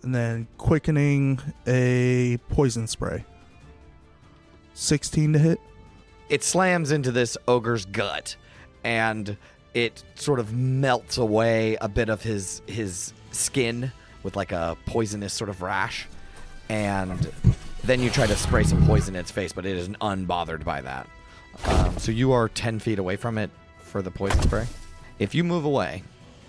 And then Quickening a Poison Spray. 16 to hit. It slams into this ogre's gut, and it sort of melts away a bit of his skin with like a poisonous sort of rash. And then you try to spray some poison in its face, but it is unbothered by that. So you are 10 feet away from it for the poison spray. If you move away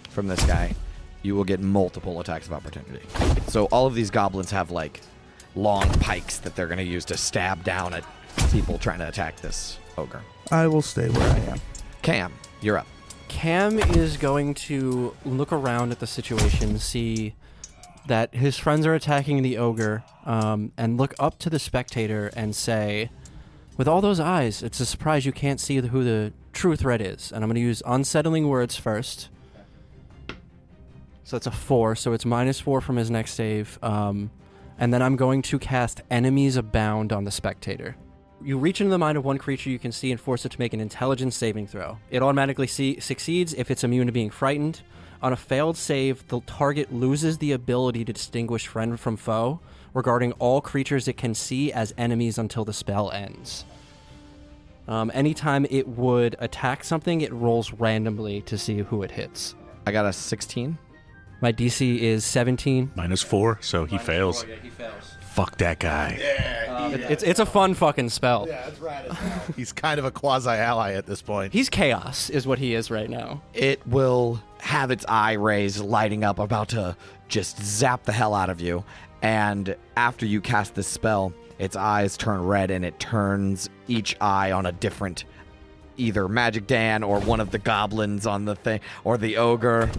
from this guy, you will get multiple attacks of opportunity. So all of these goblins have like long pikes that they're going to use to stab down at people trying to attack this ogre. I will stay where I am. Cam, you're up. Cam is going to look around at the situation, see that his friends are attacking the ogre, and look up to the spectator and say, with all those eyes, it's a surprise you can't see who the true threat is. And I'm going to use unsettling words first. So it's a 4, so it's -4 from his next save. And then I'm going to cast Enemies Abound on the spectator. You reach into the mind of one creature you can see and force it to make an intelligence saving throw. It automatically succeeds if it's immune to being frightened. On a failed save, the target loses the ability to distinguish friend from foe, regarding all creatures it can see as enemies until the spell ends. Anytime it would attack something, it rolls randomly to see who it hits. I got a 16. My DC is 17. -4, so he fails. Yeah, he fails. Fuck that guy. It's a fun fucking spell. Yeah, that's right. He's kind of a quasi-ally at this point. He's chaos, is what he is right now. It will have its eye rays lighting up, about to just zap the hell out of you. And after you cast this spell, its eyes turn red, and it turns each eye on a different, either Magic Dan or one of the goblins on the thing, or the ogre.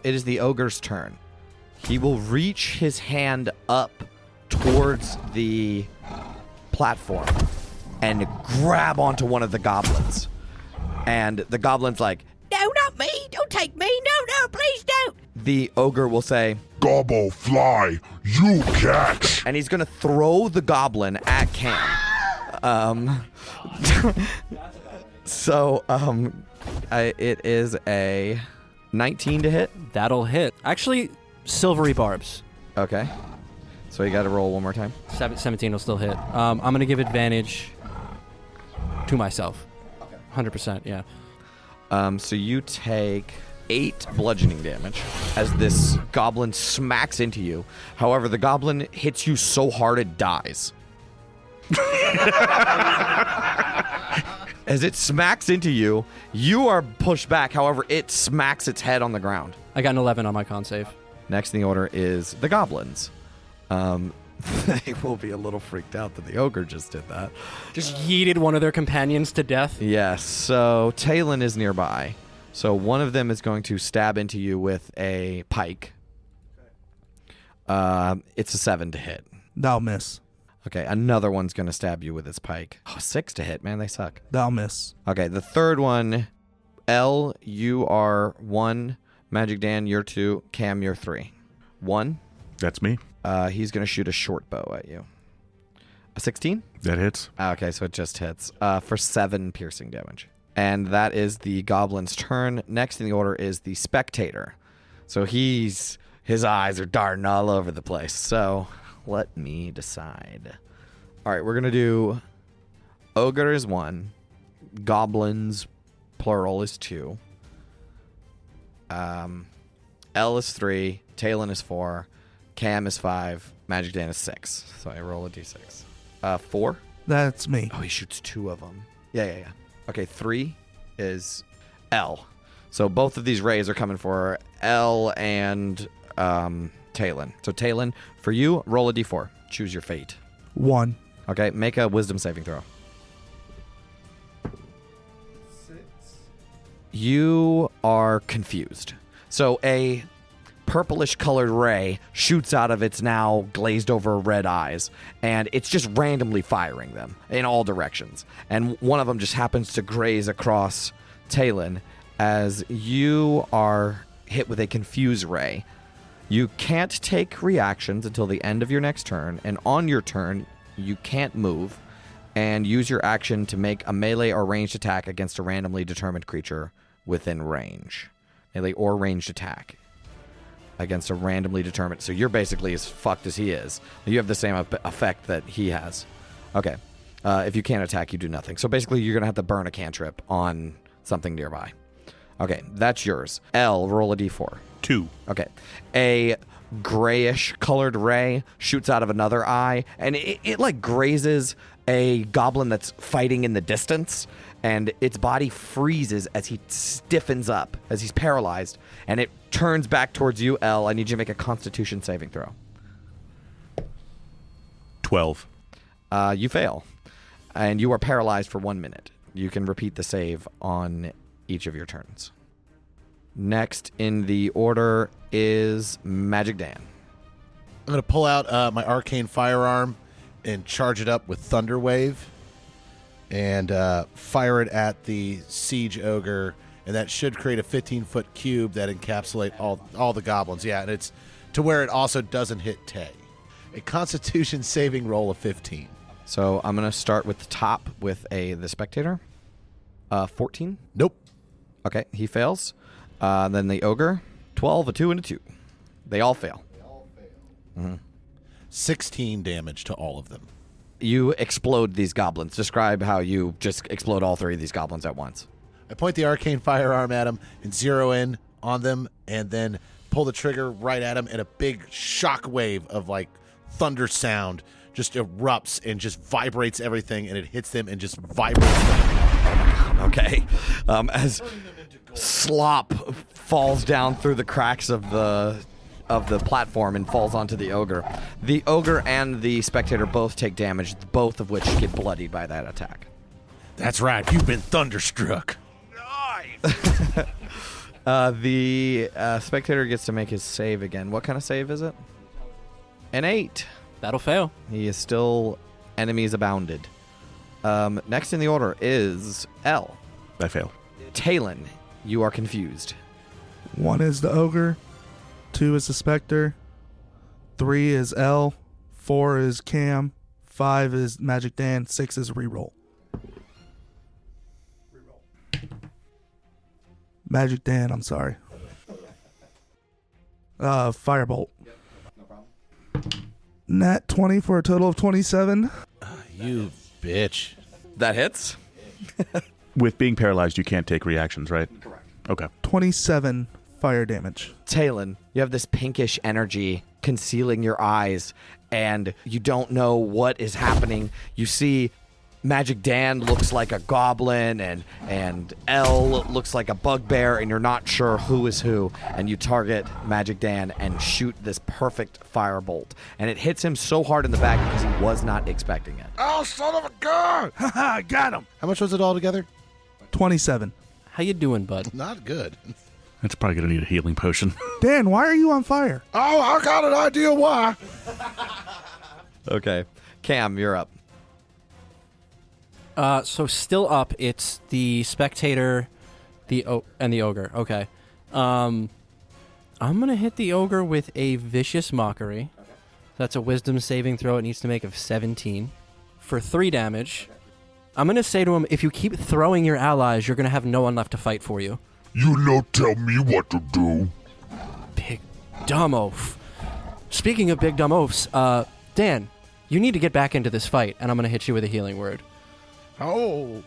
It is the ogre's turn. He will reach his hand up towards the platform and grab onto one of the goblins. And the goblin's like, "No, not me! Don't take me! No, please don't!" The ogre will say, "Gobble fly, you catch!" and he's gonna throw the goblin at Cam. It is a 19 to hit. That'll hit. Actually, silvery barbs. Okay. So you got to roll one more time. 17 will still hit. I'm going to give advantage to myself. 100%, yeah. So you take 8 bludgeoning damage as this goblin smacks into you. However, the goblin hits you so hard it dies. As it smacks into you, you are pushed back. However, it smacks its head on the ground. I got an 11 on my con save. Next in the order is the goblins. They will be a little freaked out that the ogre just did that. Just yeeted one of their companions to death. Yes, so Talon is nearby. So one of them is going to stab into you with a pike. It's a 7 to hit. That'll miss. Okay, another one's going to stab you with his pike. Oh, 6 to hit, man, they suck. That'll miss. Okay, the third one, L, you are 1. Magic Dan, you're 2. Cam, you're 3. 1. That's me. He's going to shoot a short bow at you. A 16? That hits. Okay, so it just hits for 7 piercing damage. And that is the goblin's turn. Next in the order is the spectator. So his eyes are darting all over the place. So let me decide. All right, we're going to do ogre is 1. Goblins, plural, is 2. L is 3. Talon is 4. Cam is 5. Magic Dan is 6. So I roll a d6. 4? That's me. Oh, he shoots 2 of them. Yeah. Okay, 3 is L. So both of these rays are coming for L and Talon. So Talon, for you, roll a d4. Choose your fate. 1. Okay, make a wisdom saving throw. 6. You are confused. So a purplish colored ray shoots out of its now glazed over red eyes, and it's just randomly firing them in all directions. And one of them just happens to graze across Talon as you are hit with a confused ray. You can't take reactions until the end of your next turn, and on your turn, you can't move and use your action to make a melee or ranged attack against a randomly determined creature within range. Melee or ranged attack against a randomly determined. So you're basically as fucked as he is. You have the same effect that he has. Okay. If you can't attack, you do nothing. So basically, you're going to have to burn a cantrip on something nearby. Okay, that's yours. L, roll a d4. 2. Okay. A grayish colored ray shoots out of another eye, and it like grazes a goblin that's fighting in the distance, and its body freezes as he stiffens up, as he's paralyzed, and it turns back towards you, L. I need you to make a Constitution saving throw. 12. You fail, and you are paralyzed for 1 minute. You can repeat the save on each of your turns. Next in the order is Magic Dan. I'm going to pull out my arcane firearm and charge it up with Thunder Wave and fire it at the siege ogre, and that should create a 15-foot cube that encapsulate all the goblins. Yeah, and it's to where it also doesn't hit Tay. A Constitution saving roll of 15. So I'm going to start with the top with the spectator. 14. Nope. Okay, he fails. Then the ogre, 12, a 2, and a 2. They all fail. 16 damage to all of them. You explode these goblins. Describe how you just explode all 3 of these goblins at once. I point the arcane firearm at them and zero in on them, and then pull the trigger right at them, and a big shock wave of like thunder sound just erupts and just vibrates everything, and it hits them and just vibrates them. Okay. As slop falls down through the cracks of the platform and falls onto the ogre. The ogre and the spectator both take damage, both of which get bloodied by that attack. That's right. You've been thunderstruck. The spectator gets to make his save again. What kind of save is it? An 8. That'll fail. He is still enemies abounded. Next in the order is L. I fail. Talon, you are confused. 1 is the ogre. 2 is the specter. 3 is L. 4 is Cam. 5 is Magic Dan. 6 is reroll. Magic Dan, I'm sorry. Firebolt. Yep, no problem. Nat 20 for a total of 27. You bitch. That hits. With being paralyzed, you can't take reactions, right? Correct. Okay. 27 fire damage. Talon, you have this pinkish energy concealing your eyes, and you don't know what is happening. You see Magic Dan looks like a goblin, and L looks like a bugbear, and you're not sure who is who. And you target Magic Dan and shoot this perfect firebolt. And it hits him so hard in the back because he was not expecting it. Oh, son of a gun! Haha, got him. How much was it all together? 27. How you doing, bud? Not good. That's probably going to need a healing potion. Dan, why are you on fire? Oh, I got an idea why. Okay. Cam, you're up. So still up, it's the spectator, and the ogre. Okay. I'm going to hit the ogre with a vicious mockery. Okay. That's a wisdom saving throw it needs to make of 17 for 3 damage. Okay. I'm going to say to him, if you keep throwing your allies, you're going to have no one left to fight for you. You no tell me what to do. Big dumb oaf. Speaking of big dumb oafs, Dan, you need to get back into this fight, and I'm going to hit you with a healing word. Oh.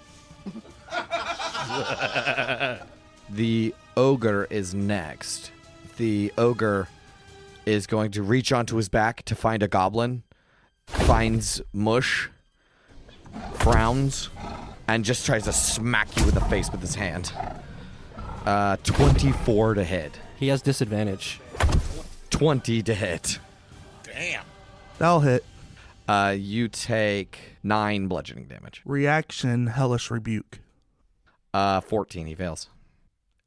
The ogre is next. The ogre is going to reach onto his back to find a goblin, finds mush, frowns, and just tries to smack you in the face with his hand. 24 to hit. He has disadvantage. 20 to hit. Damn. That'll hit. You take 9 bludgeoning damage. Reaction, Hellish Rebuke. 14, he fails.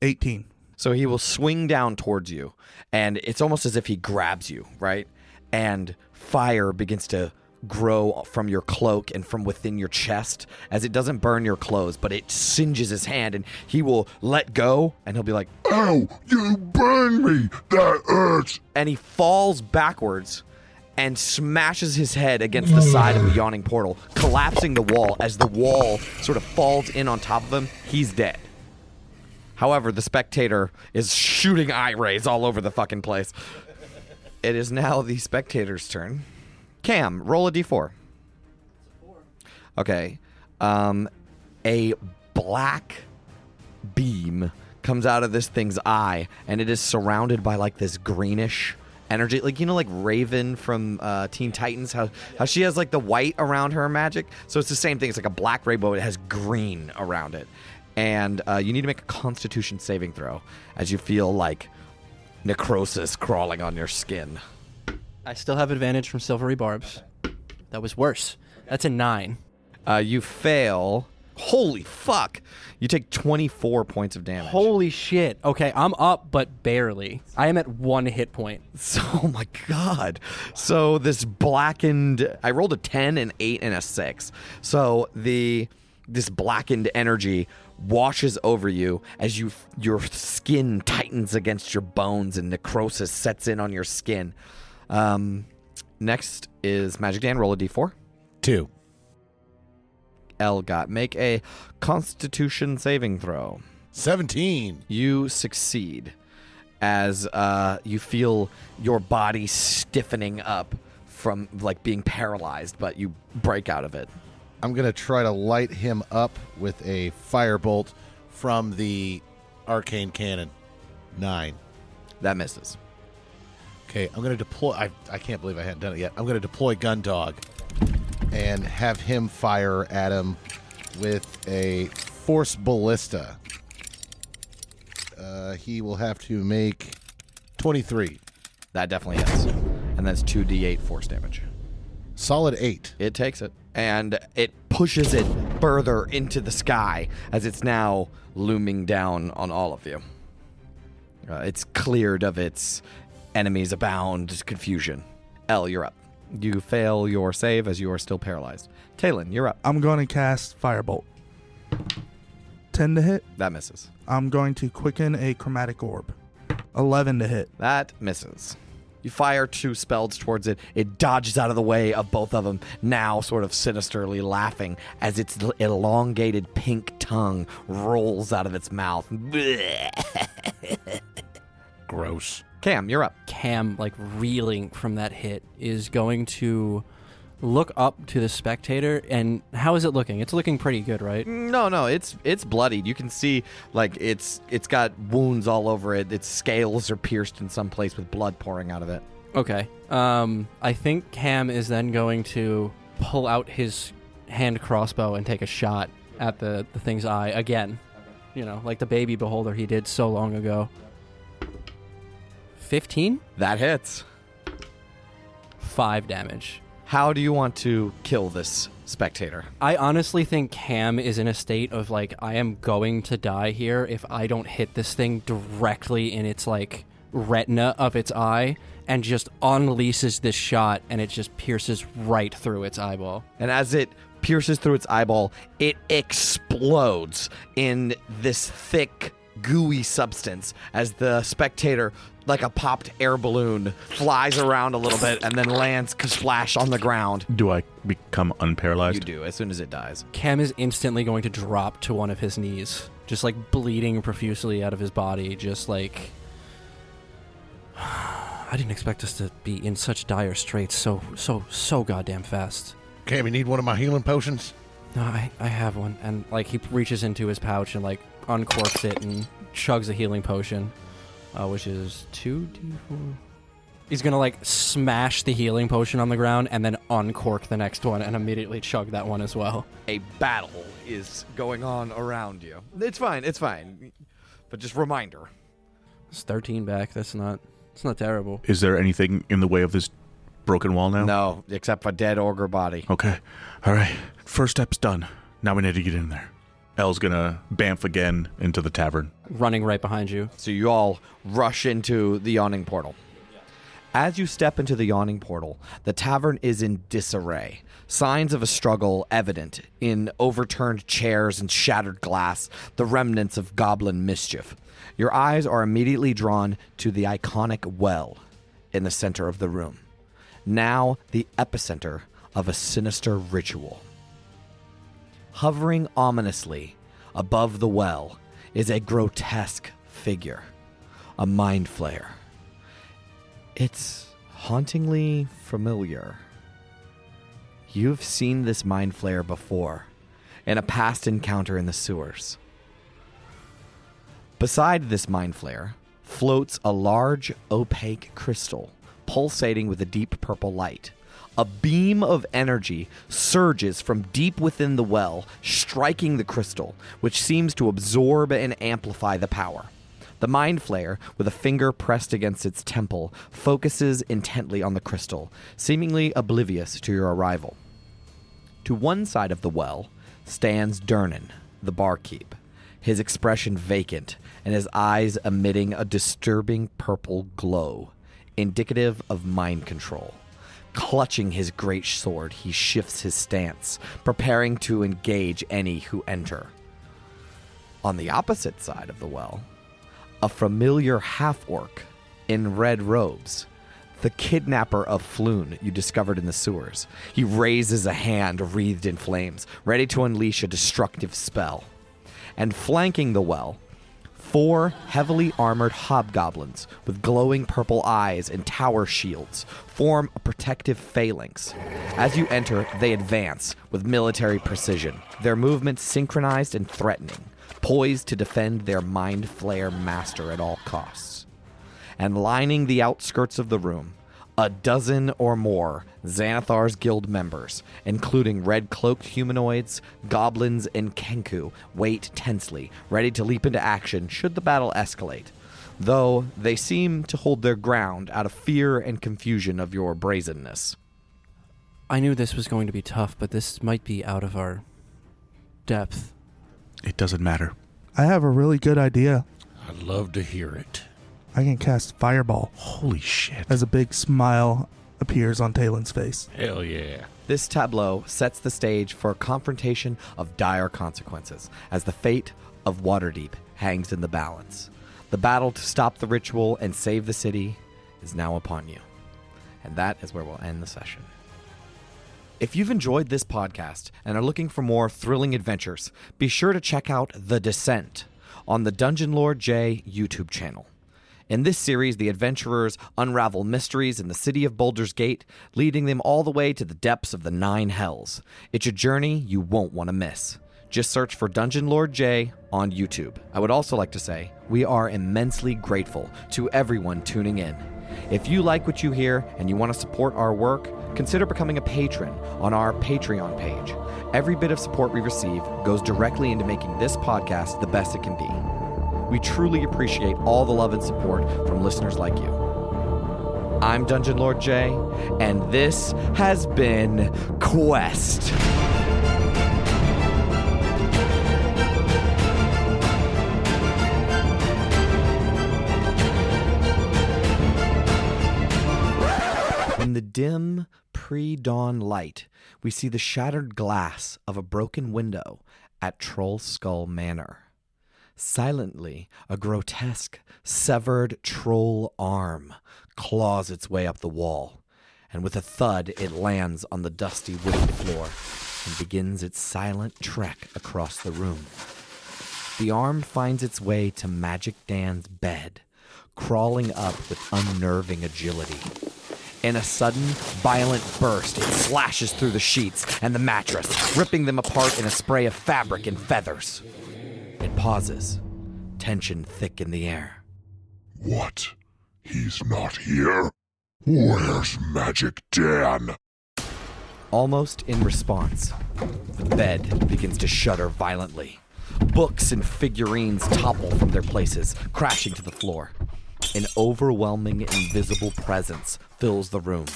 18. So he will swing down towards you, and it's almost as if he grabs you, right? And fire begins to grow from your cloak and from within your chest, as it doesn't burn your clothes, but it singes his hand, and he will let go, and he'll be like, Ow, you burned me. That hurts. and he falls backwards and smashes his head against the side of the yawning portal, collapsing the wall. As the wall sort of falls in on top of him, he's dead. However, the spectator is shooting eye rays all over the fucking place. It is now the spectator's turn. Cam, roll a d4. Okay. A black beam comes out of this thing's eye, and it is surrounded by like this greenish energy, like, you know, like Raven from Teen Titans, how she has like the white around her magic. So it's the same thing. It's like a black rainbow. It has green around it, and you need to make a Constitution saving throw as you feel like necrosis crawling on your skin. I still have advantage from silvery barbs. That was worse. That's a 9. You fail. Holy fuck. You take 24 points of damage. Holy shit. Okay, I'm up, but barely. I am at 1 hit point. Oh my god. So this blackened, I rolled a 10, an 8, and a 6. So this blackened energy washes over you as your skin tightens against your bones and necrosis sets in on your skin. Next is Magic Dan. Roll a d4. 2. Elgot, make a Constitution saving throw. 17. You succeed as you feel your body stiffening up from like being paralyzed, but you break out of it. I'm going to try to light him up with a firebolt from the arcane cannon. 9. That misses. Okay, I'm going to deploy... I can't believe I hadn't done it yet. I'm going to deploy Gundog and have him fire at him with a Force Ballista. He will have to make 23. That definitely hits. And that's 2d8 force damage. Solid 8. It takes it. And it pushes it further into the sky as it's now looming down on all of you. It's cleared of its enemies abound confusion. L, you're up. You fail your save as you are still paralyzed. Talon, you're up. I'm going to cast Firebolt. 10 to hit. That misses. I'm going to quicken a chromatic orb. 11 to hit. That misses. You fire 2 spells towards it. It dodges out of the way of both of them, now sort of sinisterly laughing as its elongated pink tongue rolls out of its mouth. Gross. Cam, you're up. Cam, like reeling from that hit, is going to look up to the spectator, and how is it looking? It's looking pretty good, right? No, it's bloodied. You can see like it's got wounds all over it. Its scales are pierced in some place with blood pouring out of it. Okay. I think Cam is then going to pull out his hand crossbow and take a shot at the thing's eye again. You know, like the baby beholder he did so long ago. 15? That hits. 5 damage. How do you want to kill this spectator? I honestly think Cam is in a state of like, I am going to die here if I don't hit this thing directly in its like retina of its eye, and just unleashes this shot, and it just pierces right through its eyeball. And as it pierces through its eyeball, it explodes in this thick, gooey substance as the spectator, like a popped air balloon, flies around a little bit and then lands splash on the ground. Do I become unparalyzed? You do, as soon as it dies. Cam is instantly going to drop to one of his knees, just like bleeding profusely out of his body, just like... I didn't expect us to be in such dire straits so goddamn fast. Cam, you need one of my healing potions? No, I have one. And like he reaches into his pouch and like uncorks it and chugs a healing potion, which is 2d4. He's going to like smash the healing potion on the ground and then uncork the next one and immediately chug that one as well. A battle is going on around you. It's fine. But just reminder. It's 13 back. It's not terrible. Is there anything in the way of this broken wall now? No, except for a dead ogre body. Okay. All right. First step's done. Now we need to get in there. Elle's gonna bamf again into the tavern. Running right behind you. So you all rush into the yawning portal. As you step into the yawning portal, the tavern is in disarray. Signs of a struggle evident in overturned chairs and shattered glass, the remnants of goblin mischief. Your eyes are immediately drawn to the iconic well in the center of the room, now the epicenter of a sinister ritual. Hovering ominously above the well is a grotesque figure, a mind flayer. It's hauntingly familiar. You've seen this mind flayer before, in a past encounter in the sewers. Beside this mind flayer floats a large, opaque crystal, pulsating with a deep purple light. A beam of energy surges from deep within the well, striking the crystal, which seems to absorb and amplify the power. The mind flayer, with a finger pressed against its temple, focuses intently on the crystal, seemingly oblivious to your arrival. To one side of the well stands Durnan, the barkeep, his expression vacant and his eyes emitting a disturbing purple glow, indicative of mind control. Clutching his great sword, he shifts his stance, preparing to engage any who enter. On the opposite side of the well, a familiar half-orc in red robes, the kidnapper of Floon you discovered in the sewers. He raises a hand wreathed in flames, ready to unleash a destructive spell. And flanking the well, 4 heavily armored hobgoblins with glowing purple eyes and tower shields form a protective phalanx. As you enter, they advance with military precision, their movements synchronized and threatening, poised to defend their mind flayer master at all costs. And lining the outskirts of the room, a dozen or more Xanathar's guild members, including red-cloaked humanoids, goblins, and Kenku, wait tensely, ready to leap into action should the battle escalate, though they seem to hold their ground out of fear and confusion of your brazenness. I knew this was going to be tough, but this might be out of our depth. It doesn't matter. I have a really good idea. I'd love to hear it. I can cast Fireball. Holy shit. As a big smile appears on Talon's face. Hell yeah. This tableau sets the stage for a confrontation of dire consequences, as the fate of Waterdeep hangs in the balance. The battle to stop the ritual and save the city is now upon you. And that is where we'll end the session. If you've enjoyed this podcast and are looking for more thrilling adventures, be sure to check out The Descent on the Dungeon Lord J YouTube channel. In this series, the adventurers unravel mysteries in the city of Baldur's Gate, leading them all the way to the depths of the 9 hells. It's a journey you won't want to miss. Just search for Dungeon Lord J on YouTube. I would also like to say we are immensely grateful to everyone tuning in. If you like what you hear and you want to support our work, consider becoming a patron on our Patreon page. Every bit of support we receive goes directly into making this podcast the best it can be. We truly appreciate all the love and support from listeners like you. I'm Dungeon Lord J, and this has been Quest. In the dim, pre-dawn light, we see the shattered glass of a broken window at Troll Skull Manor. Silently, a grotesque, severed troll arm claws its way up the wall, and with a thud it lands on the dusty wooden floor and begins its silent trek across the room. The arm finds its way to Magic Dan's bed, crawling up with unnerving agility. In a sudden, violent burst, it slashes through the sheets and the mattress, ripping them apart in a spray of fabric and feathers. It pauses, tension thick in the air. What? He's not here? Where's Magic Dan? Almost in response, the bed begins to shudder violently. Books and figurines topple from their places, crashing to the floor. An overwhelming invisible presence fills the room.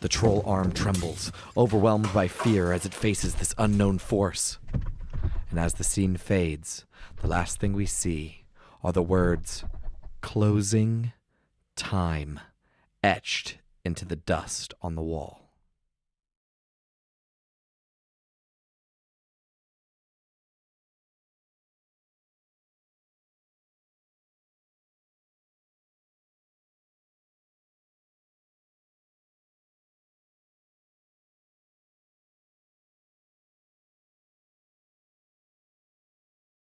The troll arm trembles, overwhelmed by fear as it faces this unknown force. And as the scene fades, the last thing we see are the words, "Closing time," etched into the dust on the wall.